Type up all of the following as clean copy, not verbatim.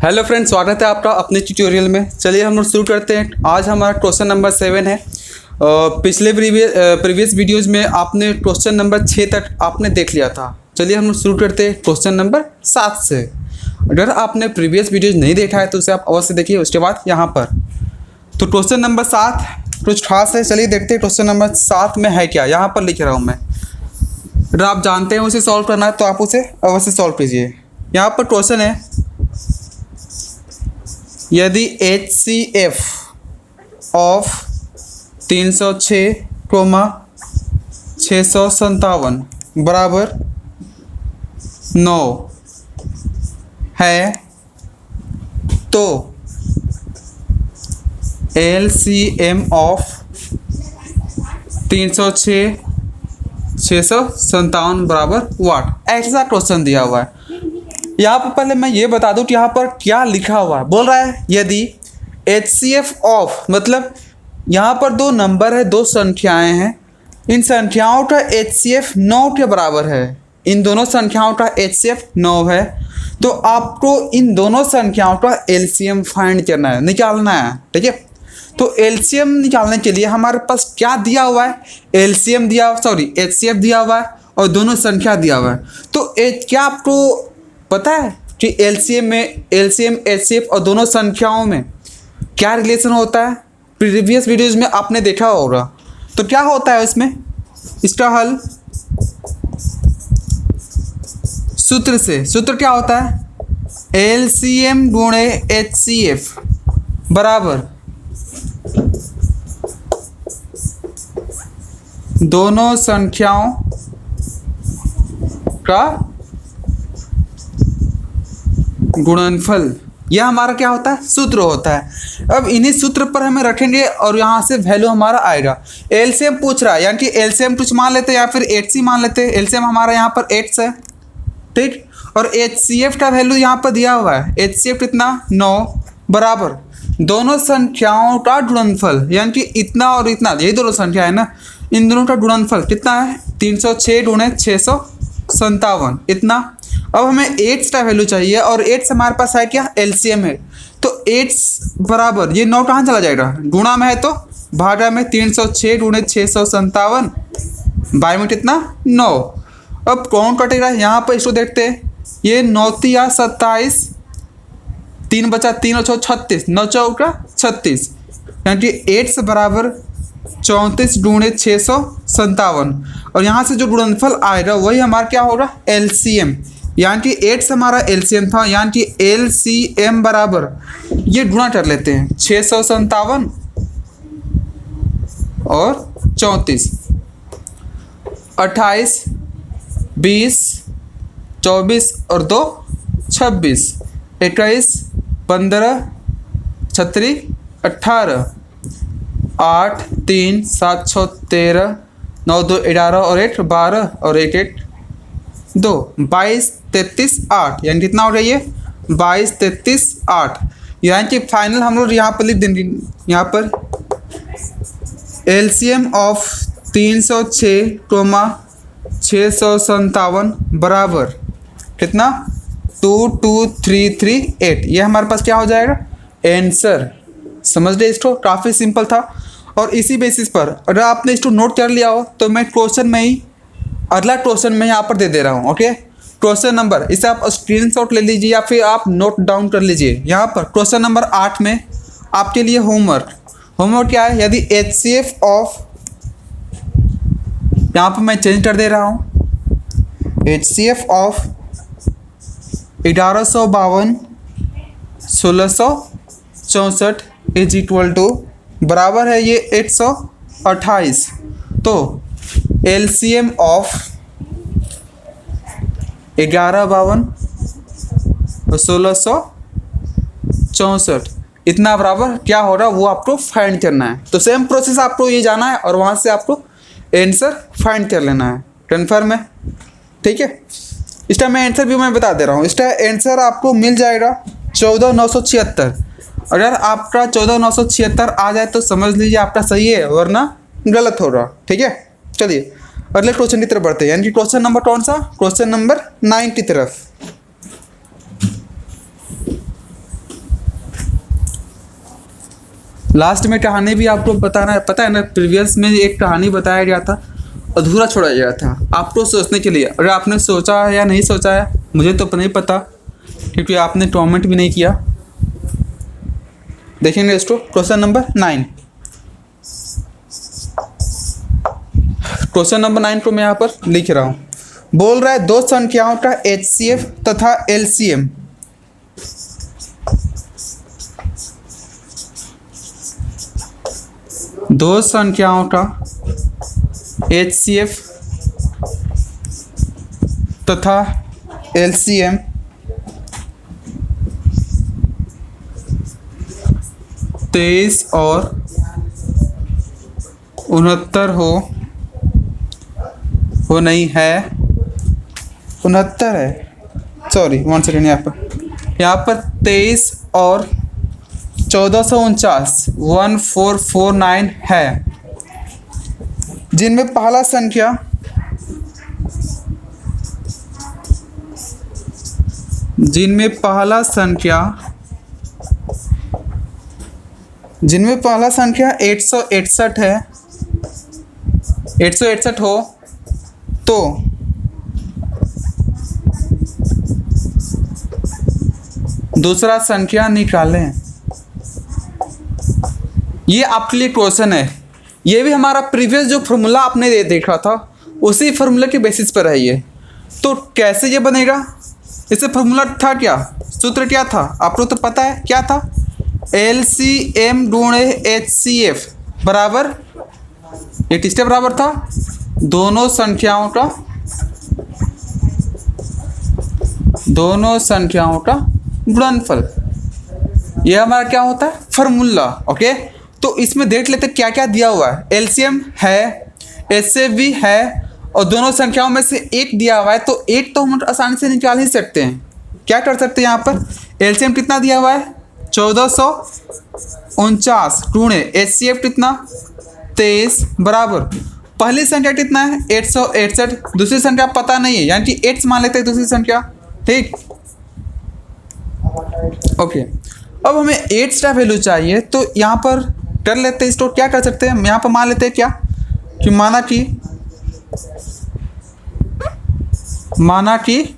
Hello friends, स्वागत है आपका अपने ट्यूटोरियल में। चलिए हम लोग शुरू करते हैं। आज हमारा क्वेश्चन नंबर 7 है। पिछले प्रीवियस वीडियोज़ में आपने क्वेश्चन नंबर 6 तक आपने देख लिया था। चलिए हम लोग शुरू करते हैं क्वेश्चन नंबर 7 से। अगर आपने प्रीवियस वीडियोज़ नहीं देखा है तो उसे आप अवश्य देखिए। उसके बाद यहाँ पर तो क्वेश्चन नंबर 7 कुछ खास है। चलिए देखते हैं क्वेश्चन नंबर 7 में है क्या। यहाँ पर लिख रहा हूँ मैं। अगर आप जानते हैं उसे सॉल्व करना है तो आप उसे अवश्य सॉल्व कीजिए। यहाँ पर क्वेश्चन है, यदि HCF ऑफ 306,657 बराबर 9 है तो LCM ऑफ 306,657 बराबर वाट। ऐसा क्वेश्चन दिया हुआ है। यहाँ पर पहले मैं ये बता दूं कि यहाँ पर क्या लिखा हुआ है। बोल रहा है यदि HCF ऑफ, मतलब यहाँ पर दो नंबर है, दो संख्याएं हैं। इन संख्याओं का HCF 9 के बराबर है। इन दोनों संख्याओं का HCF 9 है तो आपको इन दोनों संख्याओं का LCM फाइंड करना है, निकालना है। ठीक है, तो LCM निकालने के लिए हमारे पास क्या दिया हुआ है, LCM दिया, HCF दिया हुआ है और दोनों संख्या दिया हुआ है। तो क्या आपको पता है कि LCM HCF और दोनों संख्याओं में क्या रिलेशन होता है? प्रीवियस वीडियोज में आपने देखा होगा। तो क्या होता है इसमें, इसका हल सूत्र से। सूत्र क्या होता है, LCM गुणे HCF बराबर दोनों संख्याओं का गुणनफल। यह हमारा क्या होता है, सूत्र होता है। अब इन्हीं सूत्र पर हमें रखेंगे और यहाँ से वैल्यू हमारा आएगा। LCM पूछ रहा है, यानी कि LCM कुछ मान लेते हैं या फिर HC मान लेते हैं। LCM हमारा यहाँ पर 8 है, ठीक। और HCF का वैल्यू यहाँ पर दिया हुआ है। HCF कितना, 9 बराबर दोनों संख्याओं का गुणनफल, यानी कि इतना और इतना, यही दोनों संख्या है ना, इन दोनों का गुणनफल कितना है, 306 गुणे 657 इतना। अब हमें 8 का वैल्यू चाहिए और 8 हमारे पास है क्या, LCM है। तो 8 बराबर ये 9 कहाँ चला जाएगा, गुणा में है तो भागा में, 306 गुणे 657 बाई में कितना, 9। अब कौन कटेगा, यहाँ पर इसको देखते हैं। ये 9 या 27, 3 बचा 3 और 36, 9 चौका 36, यानी कि 8 बराबर 34 गुणे 657। और यहाँ से जो गुणनफल आएगा वही हमारा क्या होगा, LCM, यानी कि 8 हमारा LCM था। यानी कि LCM बराबर, ये गुणा कर लेते हैं, 657 और 34, 28, 20, 24 और 2 26, 21, 15, 36, 18, 8, 3, 7, 6, 13, 9, 2, 11 और 1 12 और 1 1 2, 22, 33, 8, यानी कितना हो रही है, 22, 33, 8। यानी कि फाइनल हम लोग यहाँ पर लिख देंगे, यहाँ पर LCM ऑफ 306,657 बराबर कितना, 22338। ये हमारे पास क्या हो जाएगा, आंसर। समझ गए इसको, काफ़ी सिंपल था। और इसी बेसिस पर अगर आपने इसको नोट कर लिया हो तो मैं क्वेश्चन में ही, अगला क्वेश्चन मैं यहाँ पर दे दे रहा हूँ। ओके, क्वेश्चन नंबर, इसे आप स्क्रीनशॉट ले लीजिए या फिर आप नोट डाउन कर लीजिए। यहाँ पर क्वेश्चन नंबर 8 में आपके लिए होमवर्क क्या है, यदि HCF ऑफ, यहाँ पर मैं चेंज कर दे रहा हूँ, HCF of 1152 1664 is equal to बराबर है ये 128। तो LCM ऑफ 1152 और 1664 इतना बराबर क्या हो रहा है वो आपको फाइंड करना है। तो सेम प्रोसेस आपको ये जाना है और वहाँ से आपको आंसर फाइंड कर लेना है। कन्फर्म है, ठीक है। इसका मैं आंसर भी मैं बता दे रहा हूँ। इसका आंसर आपको मिल जाएगा 14,976। अगर आपका 14,976 आ जाए तो समझ लीजिए आपका सही है, वरना गलत होगा। ठीक है, चलिए अगले क्वेश्चन की तरफ बढ़ते हैं, यानी कि क्वेश्चन नंबर कौन सा, क्वेश्चन नंबर 9 की तरफ। लास्ट में कहानी भी आपको बताना पता है ना, प्रीवियस में एक कहानी बताया गया था, अधूरा छोड़ा गया था आपको सोचने के लिए। अगर आपने सोचा है या नहीं सोचा है मुझे तो नहीं पता, क्योंकि आपने कमेंट भी नहीं किया। देखेंगे इसको, क्वेश्चन नंबर 9। क्वेश्चन नंबर 9 को मैं यहाँ पर लिख रहा हूँ। बोल रहा है दो संख्याओं का HCF तथा LCM दो संख्याओं का HCF तथा LCM 23 और 69 हो नहीं है, 69 है, सॉरी 1 सेकेंड, यहाँ पर 23 और 1449 1449 है, जिनमें पहला संख्या जिनमें पहला संख्या 161 है, 161 हो तो दूसरा संख्या निकालें। ये आपके लिए क्वेश्चन है। ये भी हमारा प्रीवियस जो फॉर्मूला आपने देखा था उसी फॉर्मूला के बेसिस पर है ये। तो कैसे ये बनेगा, इससे फॉर्मूला था क्या, सूत्र क्या था आपको तो पता है क्या था, LCM गुणे HCF बराबर, ये किसके बराबर था, दोनों संख्याओं का गुणनफल। ये हमारा क्या होता है, फॉर्मूला। ओके, तो इसमें देख लेते क्या क्या दिया हुआ है। LCM है, HCF भी है, और दोनों संख्याओं में से एक दिया हुआ है, तो एक तो हम आसानी से निकाल ही सकते हैं। क्या कर सकते हैं यहाँ पर, LCM कितना दिया हुआ है 1449 गुणे HCF कितना 23 बराबर, पहली संख्या कितना है 161, दूसरी संख्या पता नहीं है, यानी कि 8 मान लेते हैं दूसरी संख्या। ठीक, ओके। अब हमें 8 का वैल्यू चाहिए, तो यहाँ पर कर लेते हैं इसको, क्या कर सकते हैं, यहाँ पर मान लेते हैं क्या कि माना कि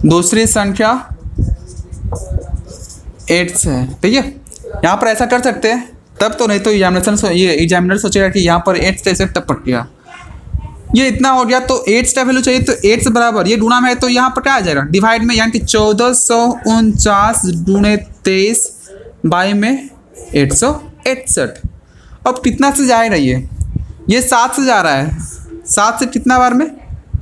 दूसरी संख्या 8 से है। ठीक है, यहाँ पर ऐसा कर सकते हैं, तब तो नहीं तो एग्जामिनर सोचेगा कि यहाँ पर 8 से टपक गया, ये इतना हो गया, तो 8 का वैल्यू चाहिए, तो 8 से बराबर ये गुणा में है, तो यहाँ पर क्या आ जाएगा डिवाइड में, यानी कि 1449 गुणे 23 बाई में 161। अब कितना से जाएगा ये 7 से जा रहा है, 7 से कितना बार में,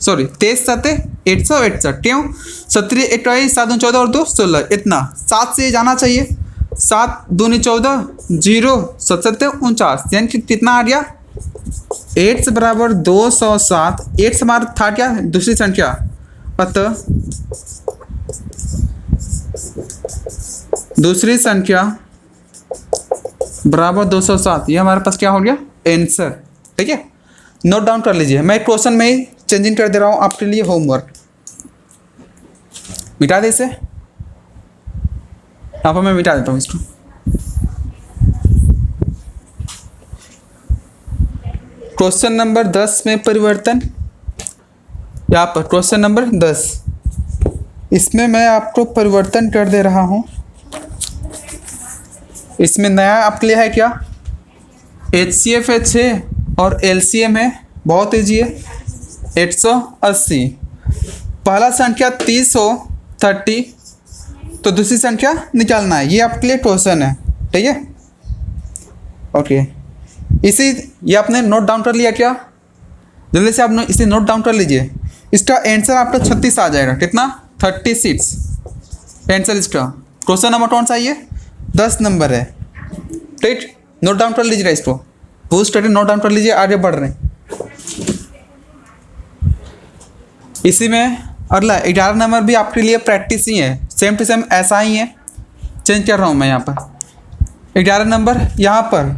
सॉरी 23 7 161, क्यों 17 21 7 14 और 2 16, इतना 7 से जाना चाहिए, 7 दूनी 14 0 7 7 49, यानी कि कितना आ गया 8 से बराबर 207। 8 से हमारा था क्या दूसरी संख्या, अतः दूसरी संख्या बराबर 207, ये हमारे पास क्या हो गया आंसर। ठीक है, नोट डाउन कर लीजिए, मैं क्वेश्चन में ही चेंजिंग कर दे रहा हूँ आपके लिए होमवर्क। मिटा दे इसे, यहाँ पर मैं मिटा देता हूँ इसको। क्वेश्चन नंबर 10 में परिवर्तन, यहाँ पर क्वेश्चन नंबर 10, इसमें मैं आपको परिवर्तन कर दे रहा हूँ। इसमें नया आपके लिए है क्या, HCF है 6 और LCM है, बहुत ईजी है 180। पहला संख्या 30 हो 30, तो दूसरी संख्या निकालना है, ये आपके लिए क्वेश्चन है। ठीक है, ओके। ये आपने नोट डाउन कर लिया क्या, जल्दी से आप इसे नोट डाउन कर लीजिए। इसका आंसर आपका 36 आ जाएगा, कितना 36 आंसर इसका। क्वेश्चन नंबर कौन सा ये 10 नंबर है। ठीक, नोट डाउन कर लीजिएगा इसको, पूछ करके नोट डाउन कर लीजिए, आगे बढ़ रहे हैं। इसी में अगला 11 नंबर भी आपके लिए प्रैक्टिस ही है, सेम टू सेम ऐसा ही है, चेंज कर रहा हूँ मैं यहाँ पर। 11 नंबर यहाँ पर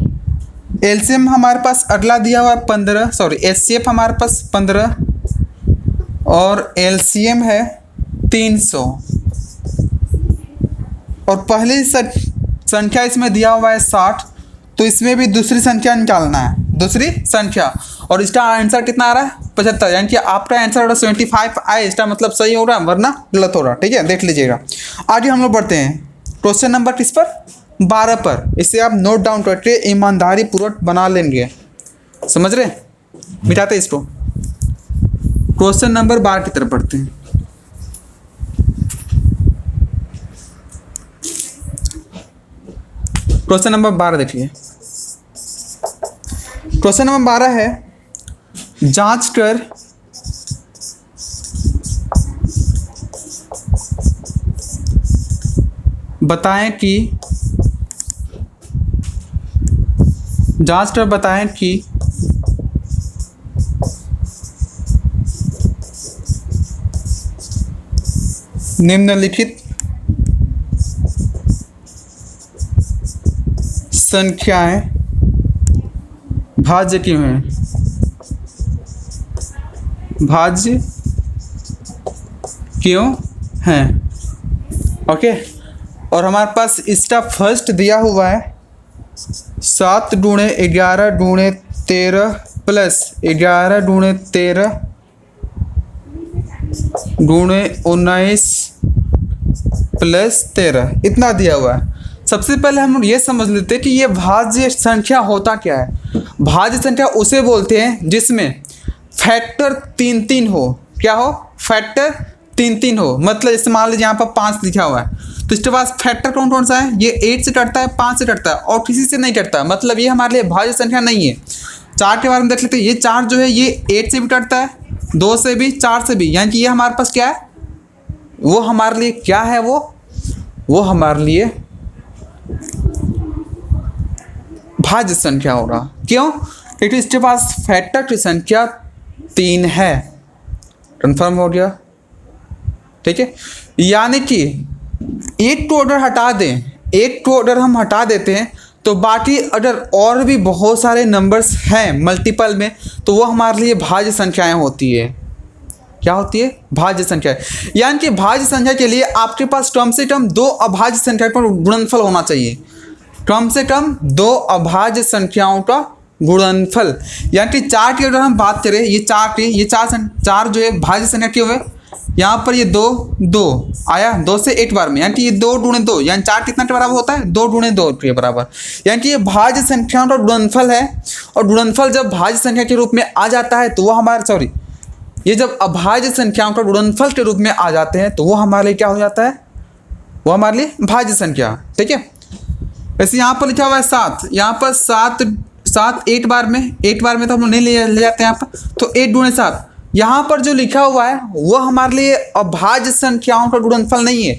LCM हमारे पास अगला दिया हुआ है 15, सॉरी HCF हमारे पास 15 और LCM है 300, और संख्या इसमें दिया हुआ है 60, तो इसमें भी दूसरी संख्या निकालना है, दूसरी संख्या, और इसका आंसर कितना आ रहा है 75, यानी कि आपका आंसर 75 आए, इसका मतलब सही हो रहा है वरना गलत हो रहा है। ठीक है, देख लीजिएगा। आगे हम लोग बढ़ते हैं क्वेश्चन नंबर किस पर, 12 पर। इसे आप नोट डाउन करके ईमानदारी पूर्वक बना लेंगे, समझ रहे। मिटाते इसको, क्वेश्चन नंबर 12 की तरफ बढ़ते हैं। क्वेश्चन नंबर 12 देखिए। क्वेश्चन नंबर 12 है, जांच कर बताएं कि निम्नलिखित संख्याएं भाज्य क्यों हैं, भाज्य क्यों हैं। ओके, और हमारे पास इसका फर्स्ट दिया हुआ है 7 × 11 × 13 प्लस 11 × 13 × 19 प्लस 13, इतना दिया हुआ है। सबसे पहले हम लोग ये समझ लेते हैं कि ये भाज्य संख्या होता क्या है। भाज्य संख्या उसे बोलते हैं जिसमें फैक्टर 3 हो। क्या हो, फैक्टर 3 हो। मतलब जैसे मान लीजिए यहाँ पर 5 लिखा हुआ है, तो इसके पास फैक्टर कौन कौन सा है, ये 8 से कटता है, 5 से कटता है और किसी से नहीं कटता, मतलब ये हमारे लिए भाज्य संख्या नहीं है। 4 के बारे में देख लेते हैं। ये 4 जो है ये 8 से भी कटता है, 2 से भी, 4 से भी, यानी कि ये हमारे पास क्या है, वो हमारे लिए क्या है, वो हमारे लिए भाज्य संख्या होगा। क्यों, क्योंकि इसके पास फैक्टर की संख्या 3 है। कंफर्म हो गया। ठीक है, यानी कि एक को अगर हटा दें, एक को अगर हम हटा देते हैं तो बाकी अगर और भी बहुत सारे नंबर्स हैं मल्टीपल में, तो वो हमारे लिए भाज्य संख्याएं होती है। क्या होती है, भाज्य संख्या। यानी कि भाज्य संख्या के लिए आपके पास कम से कम 2 अभाज्य संख्या का गुणनफल होना चाहिए, कम से कम 2 अभाज्य संख्याओं का गुणनफल। यानी कि 4 की अगर हम बात करें, ये 4 जो है भाज्य संख्या क्यों है, यहाँ पर ये 2 आया 2 से 8 बार में, यानी कि ये 2 × 2, यानी 4 कितना के बराबर होता है, 2 × 2 के बराबर। यानी कि ये भाज्य संख्याओं का गुणनफल है। और गुणनफल जब भाज्य संख्या के रूप में आ जाता है तो वो हमारे ये जब अभाज्य संख्याओं का गुणनफल के रूप में आ जाते हैं तो वो हमारे लिए क्या हो जाता है, वो हमारे लिए भाज्य संख्या। ठीक है, वैसे यहाँ पर लिखा हुआ है 7, यहाँ पर 7 8 बार में, 8 बार में तो हम लोग नहीं ले जाते हैं यहाँ पर, तो 8 × 7 यहाँ पर जो लिखा हुआ है वो हमारे लिए अभाज्य संख्याओं का गुणनफल नहीं है,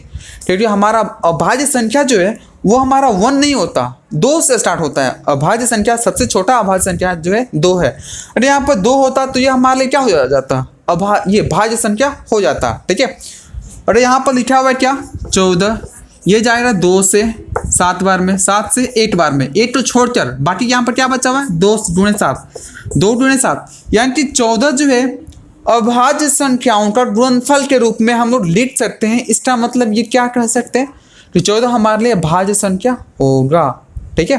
क्योंकि हमारा अभाज्य संख्या जो है वो हमारा 1 नहीं होता, 2 से स्टार्ट होता है। अभाज्य संख्या सबसे छोटा अभाज्य संख्या जो है 2 है। अरे यहाँ पर 2 होता तो ये हमारे लिए क्या हो जाता, ये भाज्य संख्या हो जाता। ठीक है, अरे यहाँ पर लिखा हुआ है क्या 14, ये जाएगा 2 से 7 बार में, 7 से 8 बार में, 8 तो छोड़कर बाकी यहाँ पर क्या बचा हुआ है 2 × 7, यानी कि 14 जो है अभाज्य संख्याओं का गुणनफल के रूप में हम लोग लिख सकते हैं। इसका मतलब ये क्या कह सकते हैं कि 14 हमारे लिए भाज्य संख्या होगा। ठीक है,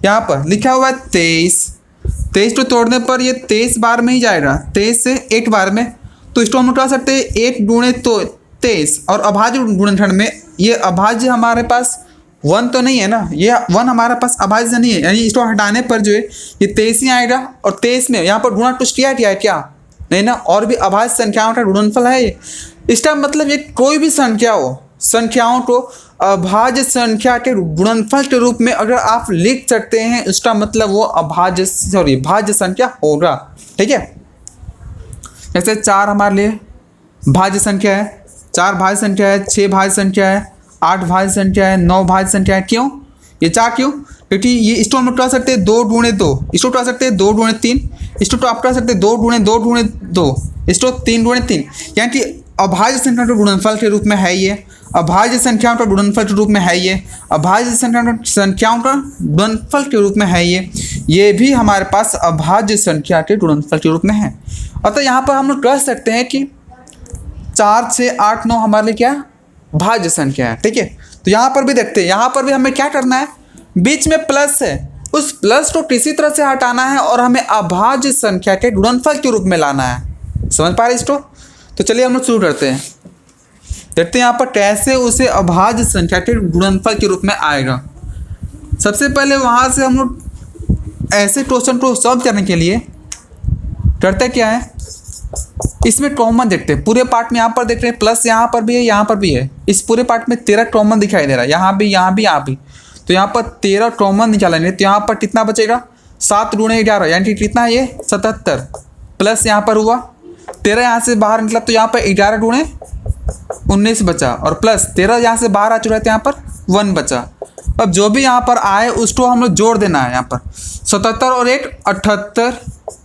यहाँ पर लिखा हुआ है 23 को तोड़ने पर ये 23 बार में ही जाएगा, 23 से 8 बार में, तो इसको हम लोग कह सकते हैं 1 × 23। और अभाज्य गुणनखंड में ये अभाज्य हमारे पास 1 तो नहीं है ना, ये 1 हमारे पास अभाज्य नहीं है, यानी इसको हटाने पर जो है ये 23 ही आएगा। और 23 में यहाँ पर गुणा कुछ किया है क्या, नहीं ना, और भी अभाज्य संख्याओं का गुणनफल है ये। इसका मतलब ये कोई भी संख्या हो, संख्याओं को अभाज्य संख्या के गुणनफल के रूप में अगर आप लिख सकते हैं, उसका मतलब वो भाज्य संख्या होगा। ठीक है, जैसे 4 हमारे लिए भाज्य संख्या है, 4 भाज्य संख्या है, 6 भाज्य संख्या है, 8 भाज्य संख्या है, 9 भाज्य संख्या है। क्यों, ये 4 क्यों, क्योंकि ये इसको हम उठा सकते हैं 2 × 2, इसको उठा सकते हैं 2 × 3, इसको तो आप उठा सकते हैं 2 × 2 × 2, इसको 3 × 3, यानी कि अभाज्य संख्या के गुणनफल के रूप में है ये, अभाज्य संख्याओं का गुणनफल के रूप में है ये, अभाज्य संख्याओं का गुणनफल के रूप में है ये भी हमारे पास अभाज्य संख्या के गुणनफल के रूप में है। अतः यहाँ पर हम लोग कह सकते हैं कि 4 6 8 9 हमारे लिए क्या भाज्य संख्या है। ठीक है, तो यहाँ पर भी देखते हैं, यहाँ पर भी हमें क्या करना है, बीच में प्लस है, उस प्लस को किसी तरह से हटाना है और हमें अभाज्य संख्या के गुणनफल के रूप में लाना है। समझ पा रहे इसको? तो चलिए हम लोग शुरू करते हैं, देखते हैं यहाँ पर कैसे उसे अभाज्य संख्या के गुणनफल के रूप में आएगा। सबसे पहले वहाँ से हम लोग ऐसे क्वेश्चन को सॉल्व करने के लिए करते क्या है, इसमें कॉमन देखते हैं। पूरे पार्ट में यहाँ पर देख रहे हैं प्लस यहाँ पर भी है, यहाँ पर भी है। इस पूरे पार्ट में 13 कॉमन दिखाई दे रहा है, यहाँ भी, यहाँ भी, यहाँ भी। तो यहाँ पर 13 कॉमन निकालेंगे तो यहाँ पर कितना बचेगा, 7 गुणे 11 यानी कि कितना है ये 77, प्लस यहाँ पर हुआ 13 यहाँ से बाहर निकला तो यहाँ पर 11 गुणे 19 बचा, और प्लस 13 यहाँ से बाहर आ चुका है तो यहाँ पर 1 बचा। अब जो भी यहाँ पर आए उसको हम लोग जोड़ देना है। यहाँ पर 77 और 1 78,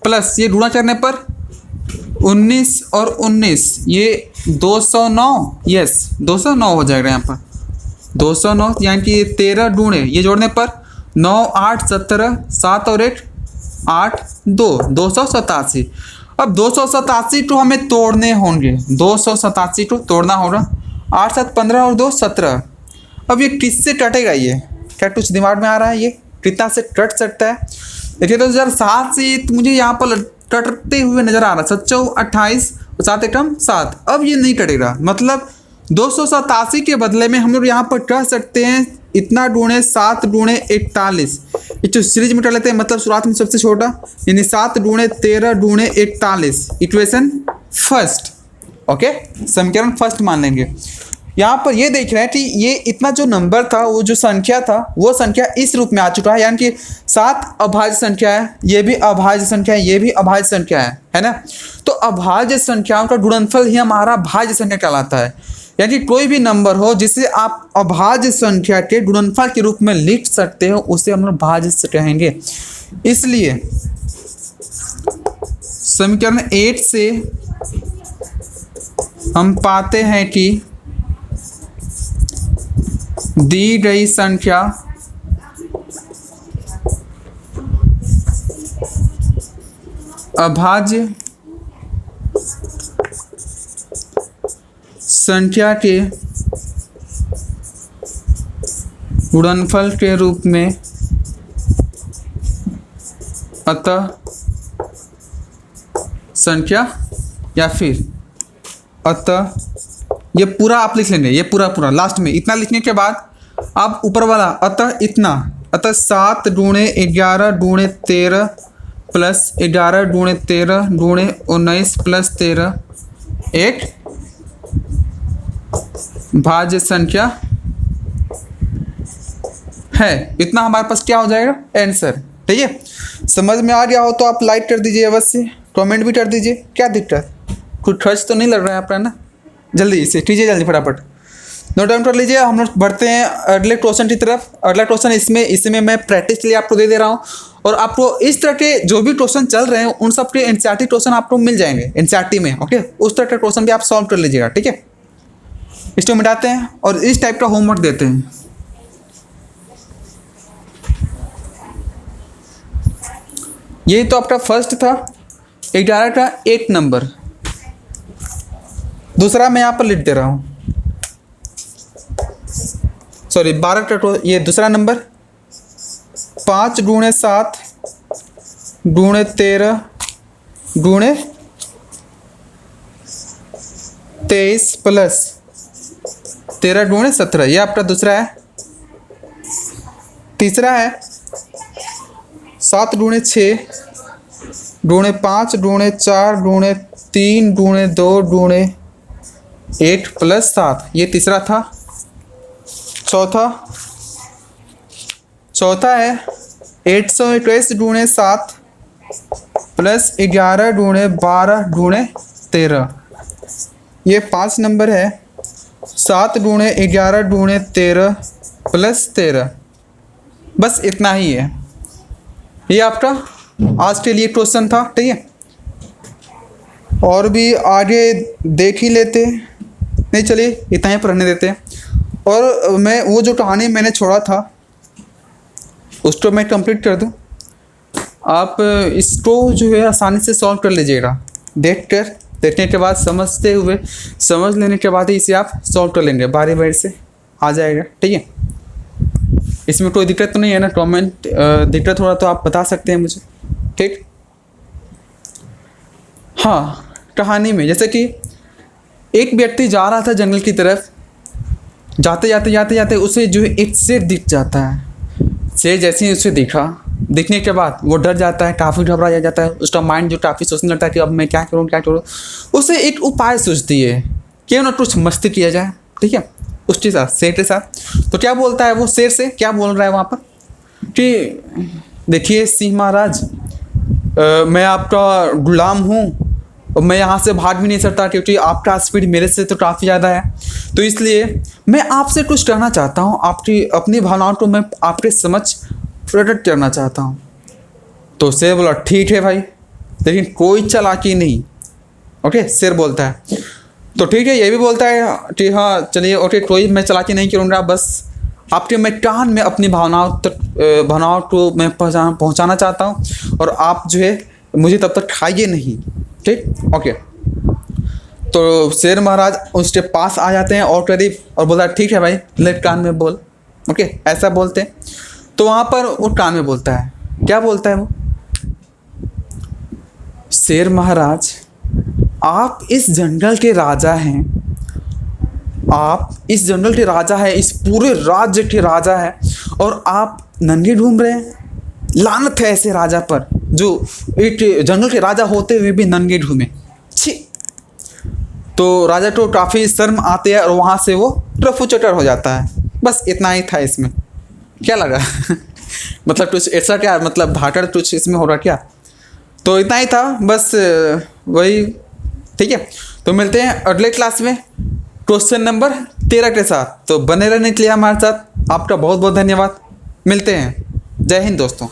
प्लस ये गुणा करने पर 19 और 19 ये 209, यस 209 हो जाएगा। यहाँ पर 209 यानी कि 13 गुणे ये जोड़ने पर 9 8 17, 7 और 1 8 2 287। अब 287 को हमें तोड़ने होंगे, 287 को तोड़ना होगा। 8 7 15 और 2 17। अब ये किससे कटेगा, ये क्या कुछ दिमाग में आ रहा है, ये कितना से कट सकता है? देखिए तो 7 से मुझे यहाँ पर कटते हुए नजर आ रहा है, 7 28 और 7 एकम 7। अब ये नहीं कटेगा, मतलब 287 के बदले में हम लोग यहाँ पर कह सकते हैं इतना गुणे 7 गुणे 41। ये जो सीरीज में कर लेते हैं, मतलब शुरुआत में सबसे छोटा, यानी 7 गुणे 13 गुणे 41, इक्वेशन फर्स्ट। ओके, समीकरण फर्स्ट मान लेंगे। यहाँ पर ये देख रहे हैं कि ये इतना जो नंबर था, वो जो संख्या था, वो संख्या इस रूप में आ चुका है, यानी कि 7 अभाज्य संख्या है, ये भी अभाज्य संख्या है, ये भी अभाज्य संख्या है ना। तो अभाज्य संख्याओं का गुणनफल ही हमारा भाज्य संख्या कहलाता है। यानी कोई भी नंबर हो जिसे आप अभाज्य संख्या के गुणनफल के रूप में लिख सकते हो, उसे हम लोग भाज्य कहेंगे। इसलिए समीकरण 8 से हम पाते हैं कि दी गई संख्या अभाज्य संख्या के गुणनफल के रूप में, अतः संख्या या फिर अतः, ये पूरा आप लिख लेंगे, ये पूरा लास्ट में इतना लिखने के बाद आप ऊपर वाला अतः इतना, अतः 7 गुणे 11 गुणे 13 प्लस 11 गुणे 13 गुणे 19 प्लस 13 एक भाज्य संख्या है। इतना हमारे पास क्या हो जाएगा, आंसर। ठीक है, समझ में आ गया हो तो आप लाइक कर दीजिए, अवश्य कमेंट भी कर दीजिए। क्या दिक्कत, कुछ खर्च तो नहीं लग रहा है आपका ना? जल्दी से कीजिए, जल्दी फटाफट नोट डाउन कर लीजिए। हम लोग बढ़ते हैं अगले क्वेश्चन की तरफ। अगला क्वेश्चन इसमें मैं प्रैक्टिस के लिए आपको दे रहा हूँ, और आपको इस तरह के जो भी क्वेश्चन चल रहे हैं उन सब के एनसीईआरटी क्वेश्चन आपको मिल जाएंगे एनसीईआरटी में। ओके, उस तरह के क्वेश्चन भी आप सॉल्व कर लीजिएगा। ठीक है, इसको मिटाते हैं और इस टाइप का होमवर्क देते हैं। ये तो आपका फर्स्ट था, 11 का 1 नंबर। दूसरा मैं यहाँ पर लिख दे रहा हूँ, सॉरी 12 का, ये दूसरा नंबर 5 गुणे 7 गुणे 13 गुणे 23 प्लस 13 गुणे 17, ये आपका दूसरा है। तीसरा है 7 गुणे 6 गुणे 5 गुणे 4 गुणे 3 गुणे 2 गुणे 1 प्लस 7, ये तीसरा था। चौथा है 821 गुणे 7 प्लस 11 गुणे 12 गुणे 13, ये 5 नंबर है। 7 गुणे 11 गुणे 13 प्लस 13, बस इतना ही है। ये आपका आज के लिए क्वेश्चन था। ठीक है, और भी आगे देख ही लेते, नहीं चलिए इतना ही पढ़ने देते हैं। और मैं वो जो कहानी मैंने छोड़ा था उसको मैं कंप्लीट कर दूं, आप इसको जो है आसानी से सॉल्व कर लीजिएगा। देखने के बाद समझ लेने के बाद ही इसे आप सॉल्व कर लेंगे बारी बारी से। आ जाएगा, ठीक है। इसमें कोई दिक्कत तो नहीं है ना, कमेंट दिक्कत हो रहा तो आप बता सकते हैं मुझे, ठीक। हाँ, कहानी में जैसे कि एक व्यक्ति जा रहा था जंगल की तरफ, जाते जाते जाते जाते उसे जो है एक शेर दिख जाता है। शेर जैसे ही उसे दिखने के बाद वो डर जाता है, काफ़ी घबरा जाता है, उसका माइंड जो काफ़ी सोचने लगता है कि अब मैं क्या करूँ क्या करूँ। उसे एक उपाय सूझती है, क्यों ना कुछ मस्ती किया जाए, ठीक है, उसके साथ, शेर के साथ। तो क्या बोलता है वो शेर से, क्या बोल रहा है वहाँ पर कि देखिए सिंह महाराज, मैं आपका गुलाम हूँ और मैं यहाँ से भाग भी नहीं सकता क्योंकि आपका स्पीड मेरे से तो काफ़ी ज़्यादा है। तो इसलिए मैं आपसे कुछ कहना चाहता हूँ, आपकी अपनी भावनाओं को मैं आपके समझ प्रकट करना चाहता हूँ। तो शेर बोला ठीक है भाई, लेकिन कोई चालाकी नहीं। ओके, शेर बोलता है तो ठीक है, ये भी बोलता है कि हाँ चलिए ओके, कोई मैं चालाकी नहीं करूँगा, बस आपके मैं कान में अपनी भावनाओं को मैं पहुँचाना चाहता हूँ और आप जो है मुझे तब तक खाइए नहीं, ठीक। ओके, तो शेर महाराज उसके पास आ जाते हैं और करीब, और बोलता है ठीक है भाई ले कान में बोल। ओके, ऐसा बोलते हैं। तो वहाँ पर वो कान में बोलता है, क्या बोलता है वो, शेर महाराज आप इस जंगल के राजा हैं, आप इस जंगल के राजा हैं, इस पूरे राज्य के राजा हैं और आप नंगे घूम रहे हैं। लानत है ऐसे राजा पर जो एक जंगल के राजा होते हुए भी नंगे घूमे, छी। तो राजा को काफ़ी शर्म आते हैं और वहाँ से वो रफू चटर हो जाता है। बस इतना ही था इसमें, क्या लगा मतलब कुछ ऐसा क्या, मतलब भाटर कुछ इसमें हो रहा क्या। तो इतना ही था बस, वही, ठीक है। तो मिलते हैं अगले क्लास में क्वेश्चन नंबर 13 के साथ। तो बने रहने के लिए हमारे साथ आपका बहुत बहुत धन्यवाद। मिलते हैं, जय हिंद दोस्तों।